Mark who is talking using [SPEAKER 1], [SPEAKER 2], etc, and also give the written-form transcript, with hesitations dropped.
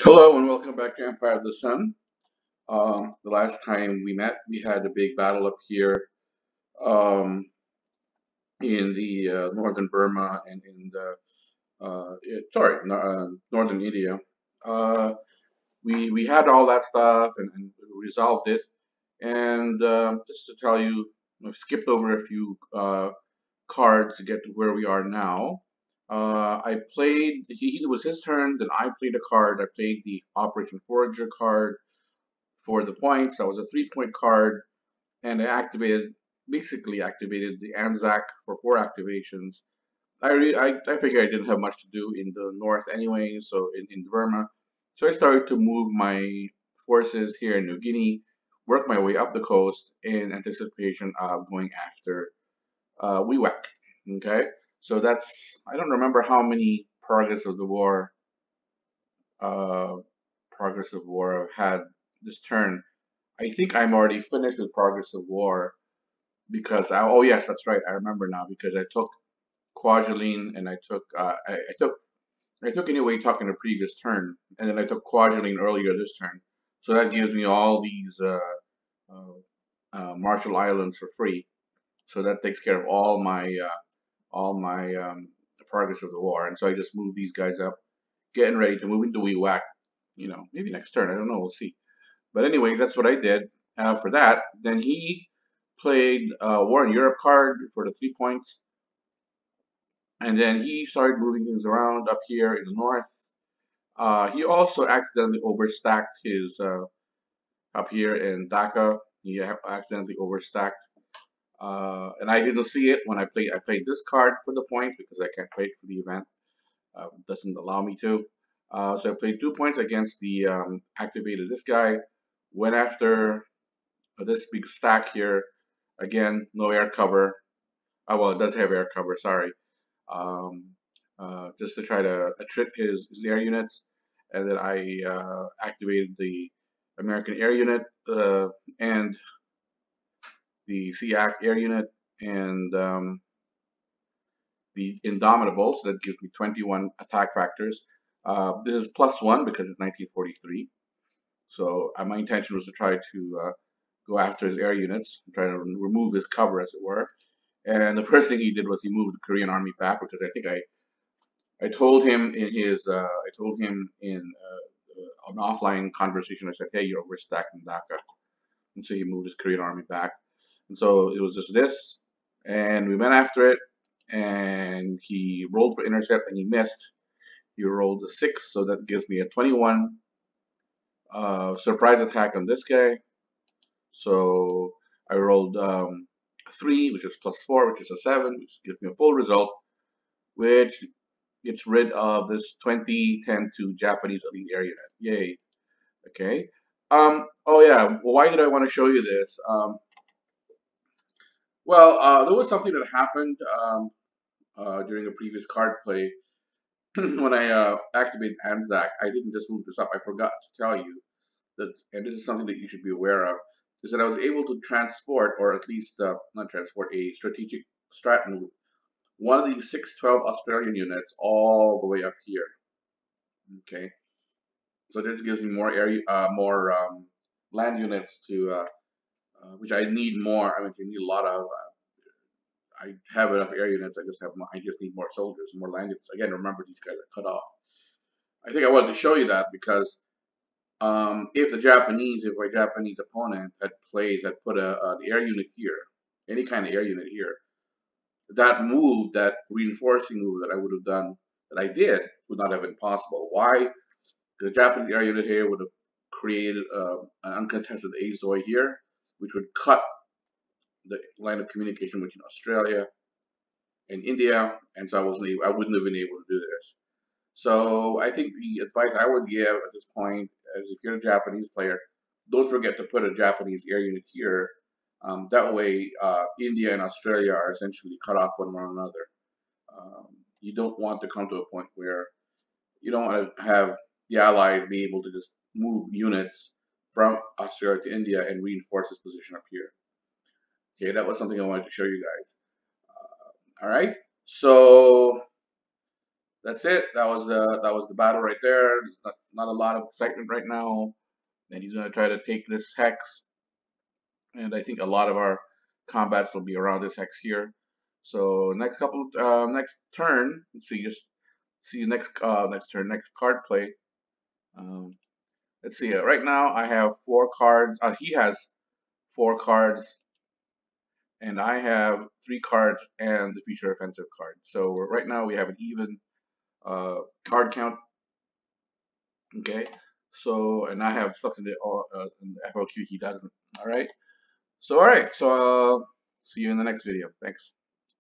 [SPEAKER 1] Hello and welcome back to Empire of the Sun. The last time we met, we had a big battle up here um, in the northern Burma and in the northern India. Uh, we had all that stuff and resolved it. And just to tell you, I've skipped over a few cards to get to where we are now. I played. It was his turn. Then I played a card. I played the Operation Forager card for the points. That was a 3 point card, and basically activated the Anzac for 4 activations. I figured I didn't have much to do in the north anyway, so in Burma. So I started to move my forces here in New Guinea, work my way up the coast in anticipation of going after Wewak. Okay, so I don't remember how many uh, progress of war I've had this turn. I think I'm already finished with Progress of War because oh yes, that's right. I remember now because I took Kwajalein and I took anyway talking the previous turn, and then I took Kwajalein earlier this turn. So that gives me all these Marshall Islands for free. So that takes care of all my Progress of the War, and so I just moved these guys up, getting ready to move into Wewak. Maybe next turn. I don't know. We'll see. But anyways, that's what I did for that. Then he played War in Europe card for the 3 points, and then he started moving things around up here in the north. He also accidentally overstacked his up here in Dhaka. He accidentally overstacked, and I didn't see it when I played. I played this card for the points because I can't play it for the event. It doesn't allow me to. So I played 2 points against the activated this guy. Went after this big stack here. Again, no air cover. Oh, well, it does have air cover, sorry. Um, just to try to trick his air units. And then I activated the American air unit and the SEAC air unit and the Indomitable. So that gives me 21 attack factors. This is +1 because it's 1943. So my intention was to try to go after his air units, try to remove his cover, as it were. And the first thing he did was he moved the Korean army back because I think I told him in his I told him in an offline conversation. I said, "Hey, you're overstacked in Dhaka," and so he moved his Korean army back. And so it was just this, and we went after it, and he rolled for intercept and he missed. He rolled a 6, so that gives me a 21 surprise attack on this guy. So I rolled 3, which is +4, which is a 7, which gives me a full result, which gets rid of this 2010-2 Japanese elite air unit. Yay. Okay. Oh yeah. Well, why did I want to show you this? There was something that happened during a previous card play when I activated Anzac. I didn't just move this up. I forgot to tell you that, and this is something that you should be aware of, is that I was able to transport, or at least not transport, a strategic strat move, one of these 612 Australian units all the way up here. Okay, so this gives me more area, more land units to, which I need more. I mean, I need a lot of. I have enough air units. I just need more soldiers, more land units. Again, remember these guys are cut off. I think I wanted to show you that because if my Japanese opponent had put an air unit here, any kind of air unit here, that move, that reinforcing move that I would have done, that I did, would not have been possible. Why? The Japanese air unit here would have created an uncontested Azoi here, which would cut the line of communication between Australia and India, and so I wouldn't have been able to do this. So I think the advice I would give at this point is if you're a Japanese player, don't forget to put a Japanese air unit here. That way, India and Australia are essentially cut off from one another. Um, you don't want to come to a point where you don't want to have the Allies be able to just move units from Australia to India and reinforce this position up here. Okay, that was something I wanted to show you guys. All right, so that's it. That was the battle right there. There's not a lot of excitement right now, and he's gonna try to take this hex, and I think a lot of our combats will be around this hex here. So next turn, let's see, just see you next turn, next card play. Um, let's see. Right now I have 4 cards. He has 4 cards, and I have 3 cards and the future offensive card. So right now we have an even card count. Okay. So and I have stuff in the FOQ he doesn't. All right. So all right. So see you in the next video. Thanks.